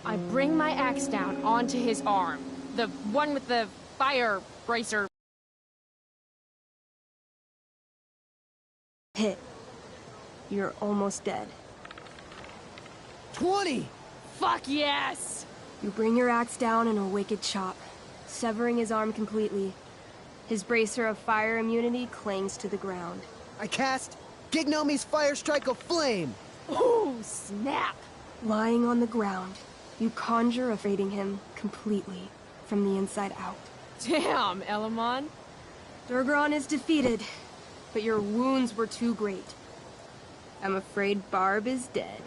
I bring my axe down onto his arm. The one with the fire bracer. Hit. You're almost dead. 20! Fuck yes! You bring your axe down in a wicked chop, severing his arm completely. His bracer of fire immunity clings to the ground. I cast Gignomi's Fire Strike of Flame! Ooh, snap! Lying on the ground, you conjure evading him completely, from the inside out. Damn, Elamon. Durgaron is defeated, but your wounds were too great. I'm afraid Barb is dead.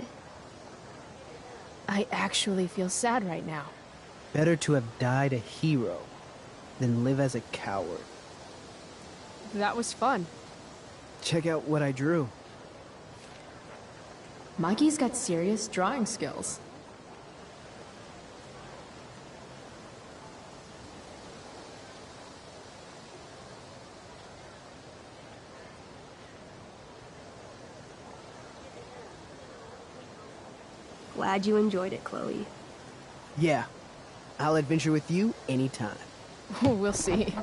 I actually feel sad right now. Better to have died a hero than live as a coward. That was fun. Check out what I drew. Mikey's got serious drawing skills. Glad you enjoyed it, Chloe. Yeah, I'll adventure with you anytime. We'll see.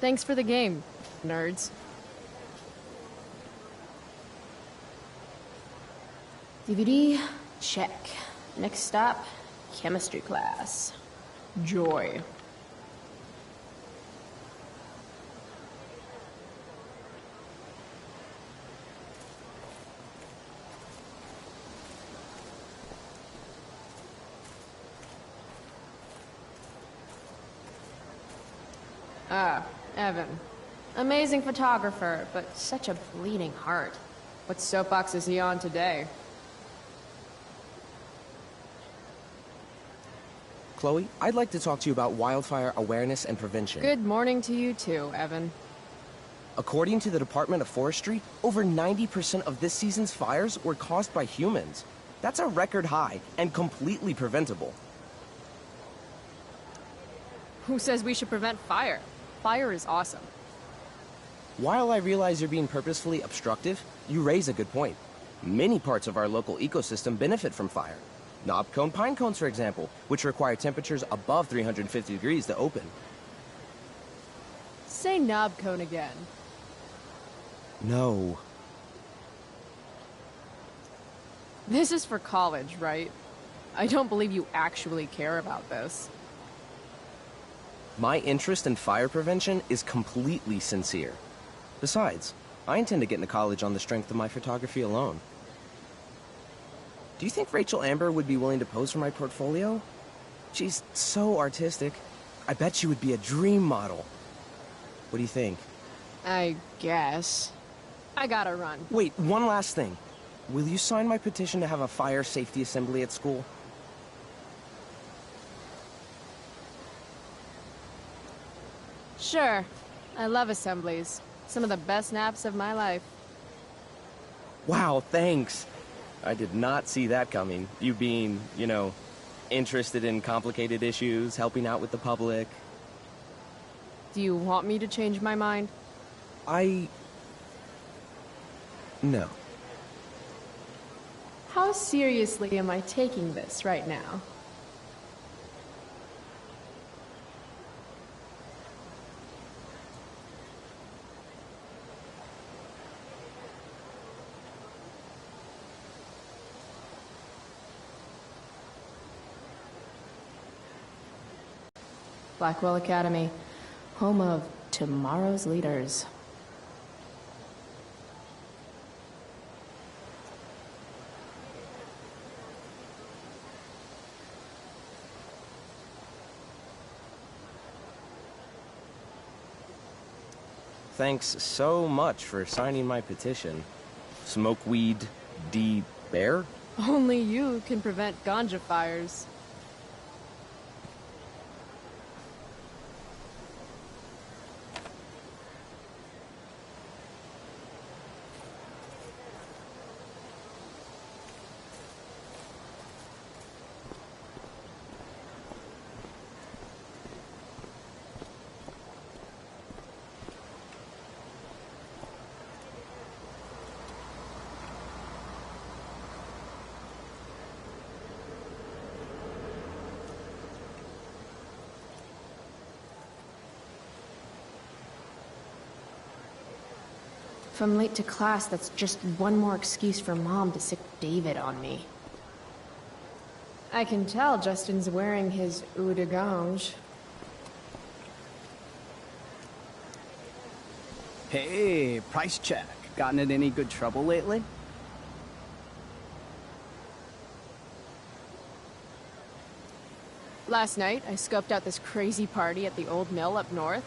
Thanks for the game, nerds. DVD, check. Next stop, chemistry class. Joy. Evan. Amazing photographer, but such a bleeding heart. What soapbox is he on today? Chloe, I'd like to talk to you about wildfire awareness and prevention. Good morning to you too, Evan. According to the Department of Forestry, over 90% of this season's fires were caused by humans. That's a record high and completely preventable. Who says we should prevent fire? Fire is awesome. While I realize you're being purposefully obstructive, you raise a good point. Many parts of our local ecosystem benefit from fire. Knobcone pine cones, for example, which require temperatures above 350 degrees to open. Say knobcone again. No. This is for college, right? I don't believe you actually care about this. My interest in fire prevention is completely sincere. Besides, I intend to get into college on the strength of my photography alone. Do you think Rachel Amber would be willing to pose for my portfolio? She's so artistic. I bet she would be a dream model. What do you think? I guess. I gotta run. Wait, one last thing. Will you sign my petition to have a fire safety assembly at school? Sure. I love assemblies. Some of the best naps of my life. Wow, thanks. I did not see that coming. You being, you know, interested in complicated issues, helping out with the public. Do you want me to change my mind? No. How seriously am I taking this right now? Blackwell Academy, home of tomorrow's leaders. Thanks so much for signing my petition. Smokeweed D. Bear? Only you can prevent ganja fires. If I'm late to class, that's just one more excuse for Mom to sick David on me. I can tell Justin's wearing his eau de gange. Hey, price check. Gotten in any good trouble lately? Last night, I scoped out this crazy party at the old mill up north.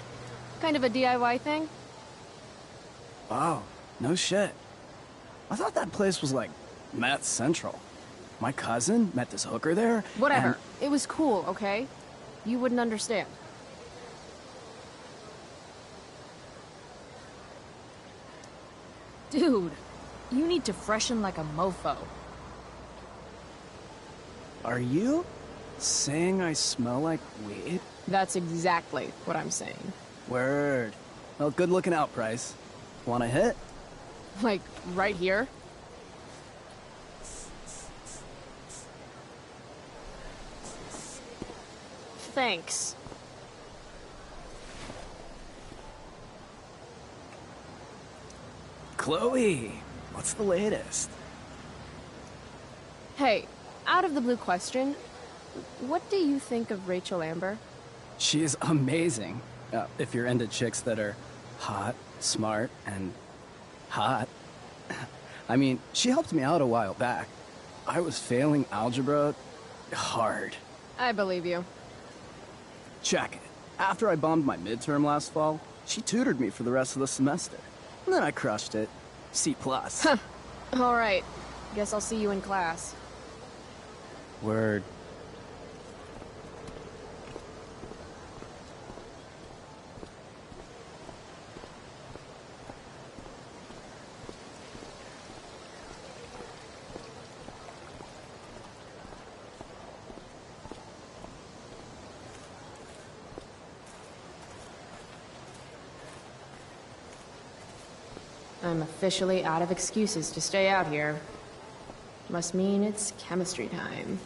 Kind of a DIY thing. Oh, no shit. I thought that place was like meth central. My cousin met this hooker there. Whatever. and- It was cool, okay? You wouldn't understand. Dude, you need to freshen like a mofo. Are you saying I smell like weed? That's exactly what I'm saying. Word. Well, good looking out, Price. Want a hit? Like, right here? Thanks. Chloe, what's the latest? Hey, out of the blue question, what do you think of Rachel Amber? She's amazing. If you're into chicks that are hot, smart, and hot. I mean, she helped me out a while back. I was failing algebra hard. I believe you. Check it. After I bombed my midterm last fall, she tutored me for the rest of the semester. And then I crushed it. C+. All right. Guess I'll see you in class. Word. I'm officially out of excuses to stay out here. Must mean it's chemistry time.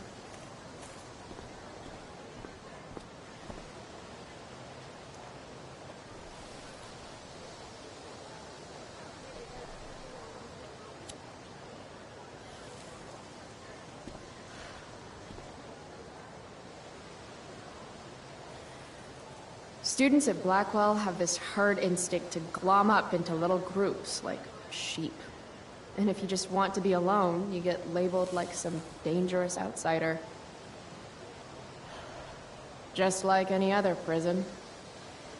Students at Blackwell have this herd instinct to glom up into little groups, like sheep. And if you just want to be alone, you get labeled like some dangerous outsider. Just like any other prison.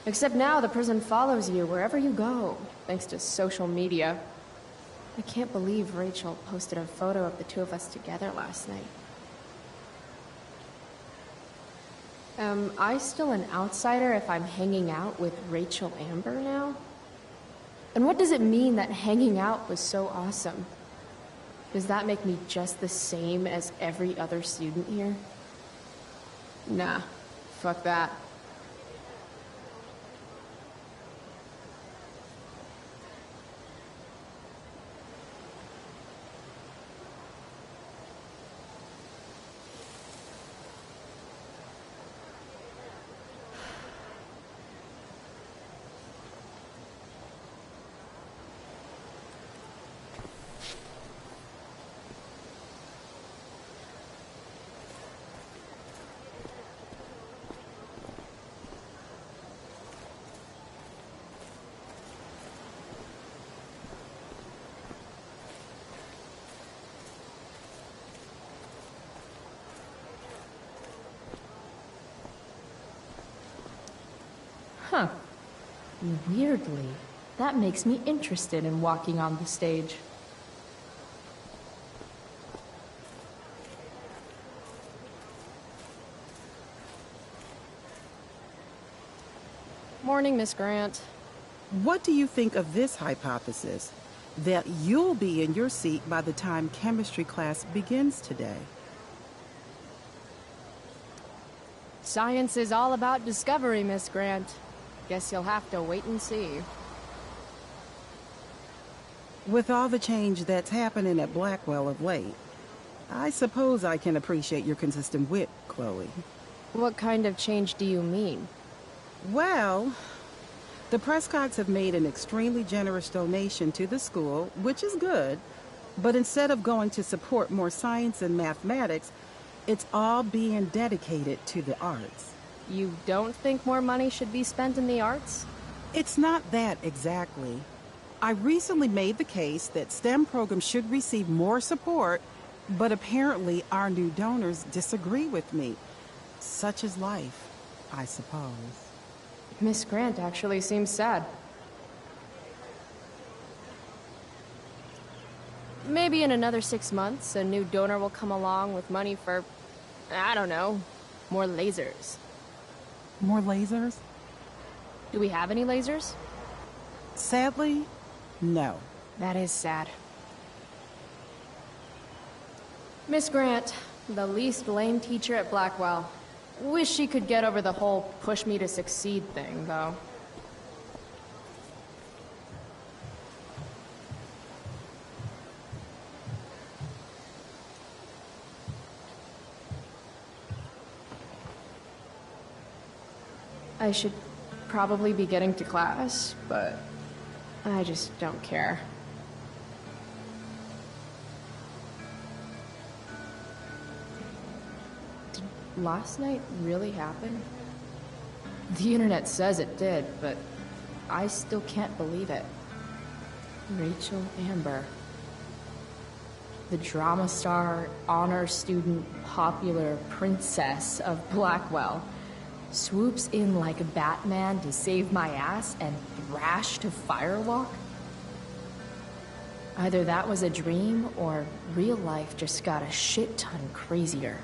Except now the prison follows you wherever you go, thanks to social media. I can't believe Rachel posted a photo of the two of us together last night. Am I still an outsider if I'm hanging out with Rachel Amber now? And what does it mean that hanging out was so awesome? Does that make me just the same as every other student here? Nah, fuck that. Huh. Weirdly, that makes me interested in walking on the stage. Morning, Miss Grant. What do you think of this hypothesis? That you'll be in your seat by the time chemistry class begins today. Science is all about discovery, Miss Grant. Guess you'll have to wait and see. With all the change that's happening at Blackwell of late, I suppose I can appreciate your consistent wit, Chloe. What kind of change do you mean? Well, The Prescotts have made an extremely generous donation to the school, which is good, but instead of going to support more science and mathematics, it's all being dedicated to the arts. You don't think more money should be spent in the arts? It's not that exactly. I recently made the case that STEM programs should receive more support, but apparently our new donors disagree with me. Such is life, I suppose. Miss Grant actually seems sad. Maybe in another 6 months, a new donor will come along with money for, I don't know, more lasers. More lasers? Do we have any lasers? Sadly, no. That is sad. Miss Grant, the least lame teacher at Blackwell. Wish she could get over the whole push me to succeed thing, though. I should probably be getting to class, but I just don't care. Last night really happened? The internet says it did, but I still can't believe it. Rachel Amber. The drama star, honor student, popular princess of Blackwell swoops in like a Batman to save my ass and thrash to Firewalk? Either that was a dream or real life just got a shit ton crazier.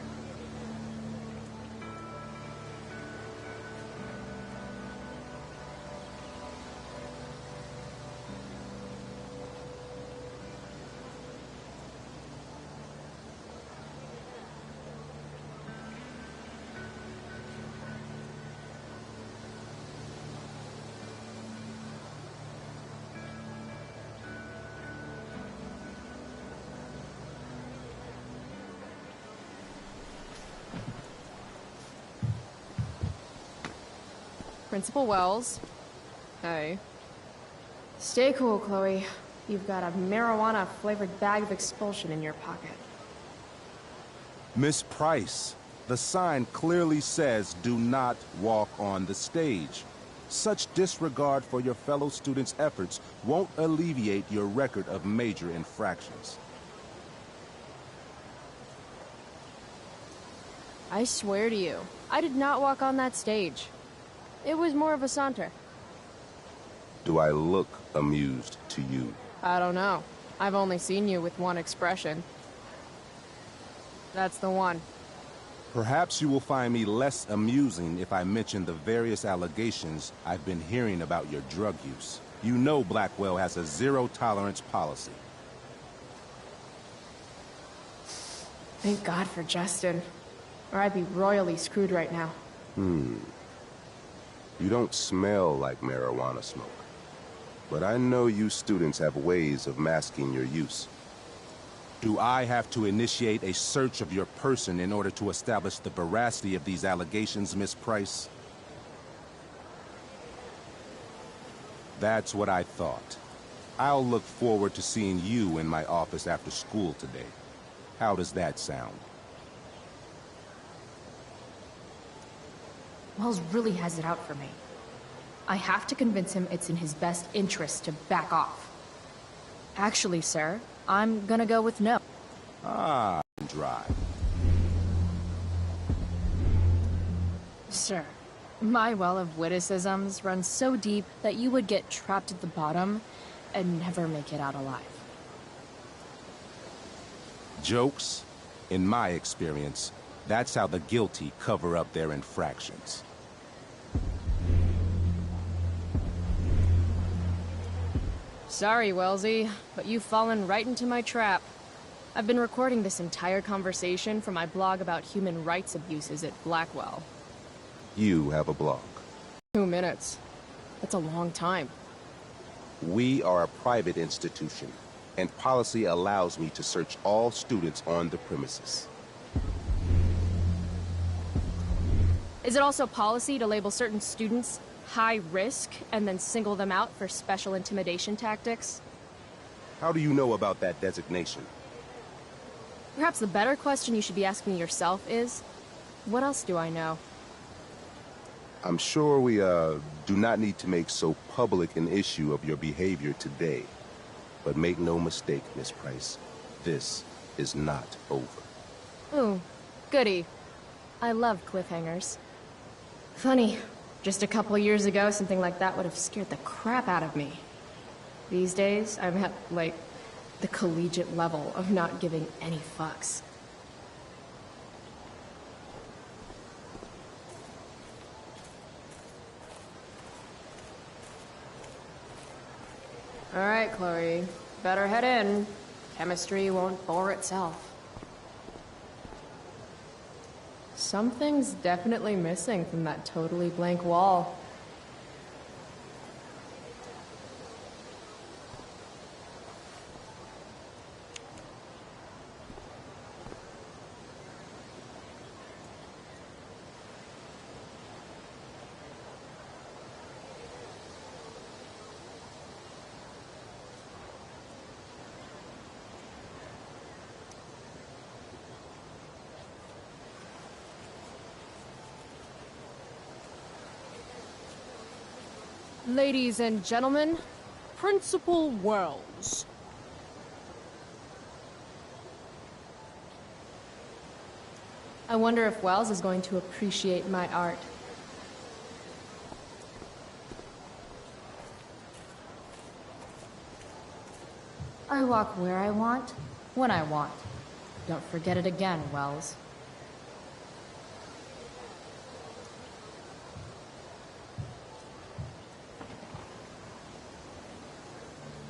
Principal Wells. Hey. Stay cool, Chloe. You've got a marijuana-flavored bag of expulsion in your pocket. Miss Price, the sign clearly says do not walk on the stage. Such disregard for your fellow students' efforts won't alleviate your record of major infractions. I swear to you, I did not walk on that stage. It was more of a saunter. Do I look amused to you? I don't know. I've only seen you with one expression. That's the one. Perhaps you will find me less amusing if I mention the various allegations I've been hearing about your drug use. You know Blackwell has a zero-tolerance policy. Thank God for Justin. Or I'd be royally screwed right now. You don't smell like marijuana smoke. But I know you students have ways of masking your use. Do I have to initiate a search of your person in order to establish the veracity of these allegations, Miss Price? That's what I thought. I'll look forward to seeing you in my office after school today. How does that sound? Wells really has it out for me. I have to convince him it's in his best interest to back off. Actually, sir, I'm gonna go with no. Ah, dry. Sir, my well of witticisms runs so deep that you would get trapped at the bottom and never make it out alive. Jokes? In my experience, that's how the guilty cover up their infractions. Sorry, Wellesley, but you've fallen right into my trap. I've been recording this entire conversation for my blog about human rights abuses at Blackwell. You have a blog. 2 minutes. That's a long time. We are a private institution, and policy allows me to search all students on the premises. Is it also policy to label certain students high risk and then single them out for special intimidation tactics? How do you know about that designation? Perhaps the better question you should be asking yourself is, what else do I know? I'm sure we, do not need to make so public an issue of your behavior today. But make no mistake, Miss Price, this is not over. Ooh, goody. I love cliffhangers. Funny, just a couple years ago, something like that would have scared the crap out of me. These days, I'm at, like, the collegiate level of not giving any fucks. All right, Chloe. Better head in. Chemistry won't bore itself. Something's definitely missing from that totally blank wall. Ladies and gentlemen, Principal Wells. I wonder if Wells is going to appreciate my art. I walk where I want, when I want. Don't forget it again, Wells.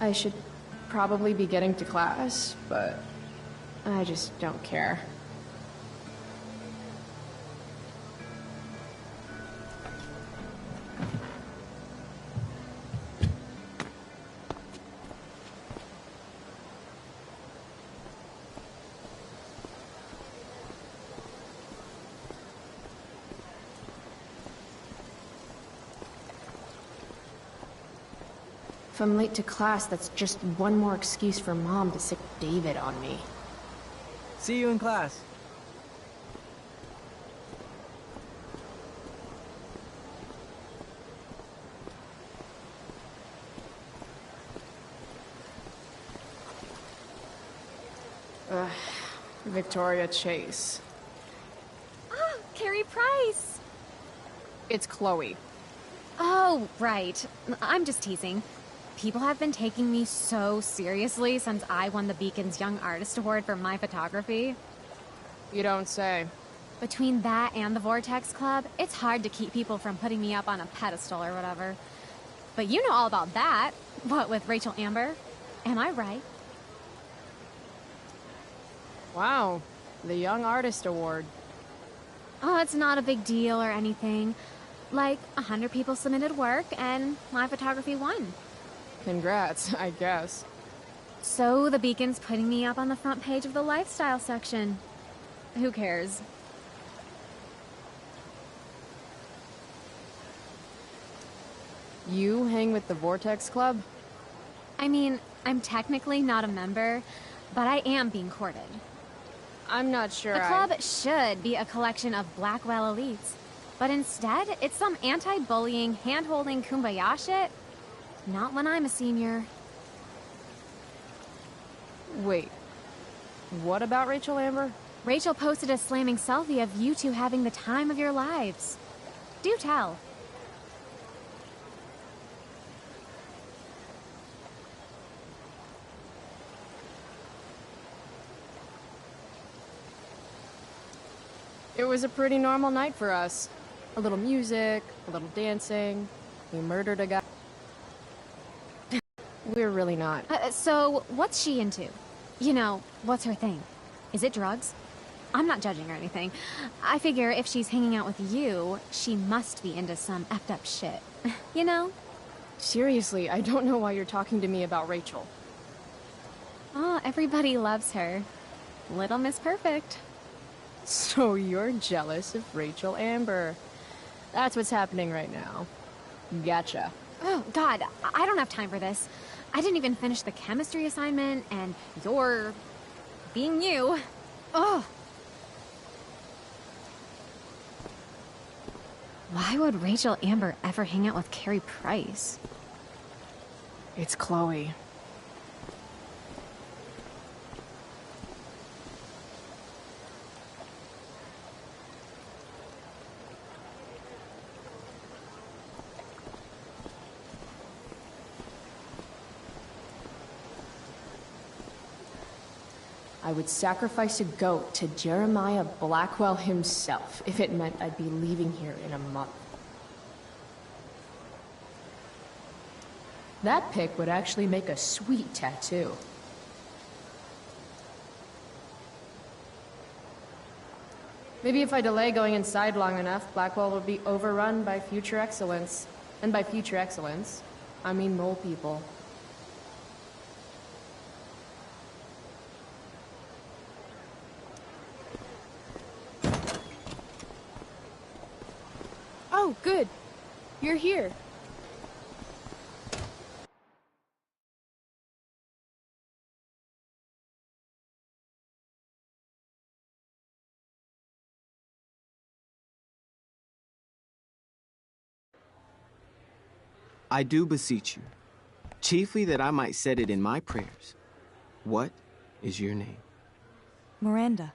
I should probably be getting to class, but I just don't care. If I'm late to class, that's just one more excuse for Mom to sick David on me. See you in class. Victoria Chase. Ah, Carrie Price! It's Chloe. Oh, right. I'm just teasing. People have been taking me so seriously since I won the Beacon's Young Artist Award for my photography. You don't say. Between that and the Vortex Club, it's hard to keep people from putting me up on a pedestal or whatever. But you know all about that. What with Rachel Amber? Am I right? Wow, the Young Artist Award. Oh, it's not a big deal or anything. Like, 100 people submitted work, and my photography won. Congrats, I guess. So the Beacon's putting me up on the front page of the lifestyle section. Who cares? You hang with the Vortex Club? I mean, I'm technically not a member, but I am being courted. I'm not sure The club should be a collection of Blackwell elites, but instead, it's some anti-bullying, hand-holding kumbaya shit. Not when I'm a senior. Wait, what about Rachel Amber? Rachel posted a slamming selfie of you two having the time of your lives. Do tell. It was a pretty normal night for us. A little music, a little dancing. We murdered a guy. We're really not. So, what's she into? You know, what's her thing? Is it drugs? I'm not judging or anything. I figure if she's hanging out with you, she must be into some effed up shit. You know? Seriously, I don't know why you're talking to me about Rachel. Oh, everybody loves her. Little Miss Perfect. So you're jealous of Rachel Amber. That's what's happening right now. Gotcha. Oh, God, I don't have time for this. I didn't even finish the chemistry assignment, and you're being you. Ugh. Why would Rachel Amber ever hang out with Carrie Price? It's Chloe. I would sacrifice a goat to Jeremiah Blackwell himself if it meant I'd be leaving here in a month. That pic would actually make a sweet tattoo. Maybe if I delay going inside long enough, Blackwell will be overrun by future excellence. And by future excellence, I mean mole people. Oh, good. You're here. I do beseech you, chiefly that I might set it in my prayers. What is your name? Miranda.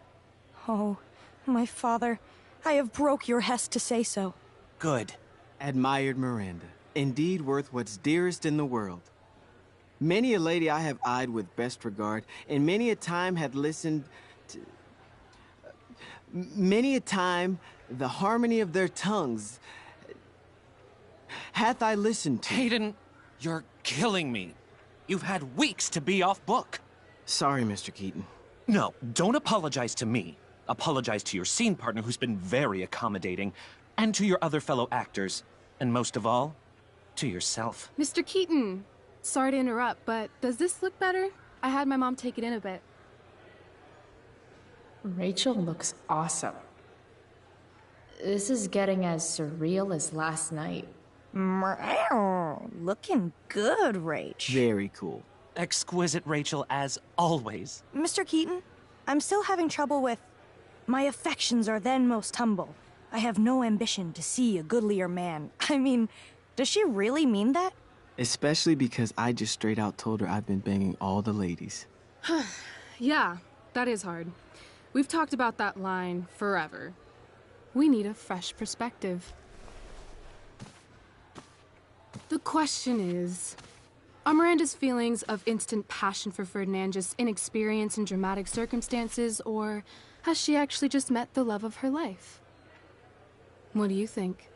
Oh, my father, I have broke your hest to say so. Good. Admired Miranda, indeed worth what's dearest in the world. Many a lady I have eyed with best regard, and many a time had listened to... Many a time the harmony of their tongues hath I listened to. Hayden, you're killing me. You've had weeks to be off book. Sorry, Mr. Keaton. No, don't apologize to me. Apologize to your scene partner who's been very accommodating, and to your other fellow actors, and most of all, to yourself. Mr. Keaton, sorry to interrupt, but does this look better? I had my mom take it in a bit. Rachel looks awesome. This is getting as surreal as last night. Looking good, Rach. Very cool. Exquisite, Rachel, as always. Mr. Keaton, I'm still having trouble with... My affections are then most humble. I have no ambition to see a goodlier man. I mean, does she really mean that? Especially because I just straight out told her I've been banging all the ladies. Yeah, that is hard. We've talked about that line forever. We need a fresh perspective. The question is, are Miranda's feelings of instant passion for Ferdinand just inexperience in dramatic circumstances, or has she actually just met the love of her life? What do you think?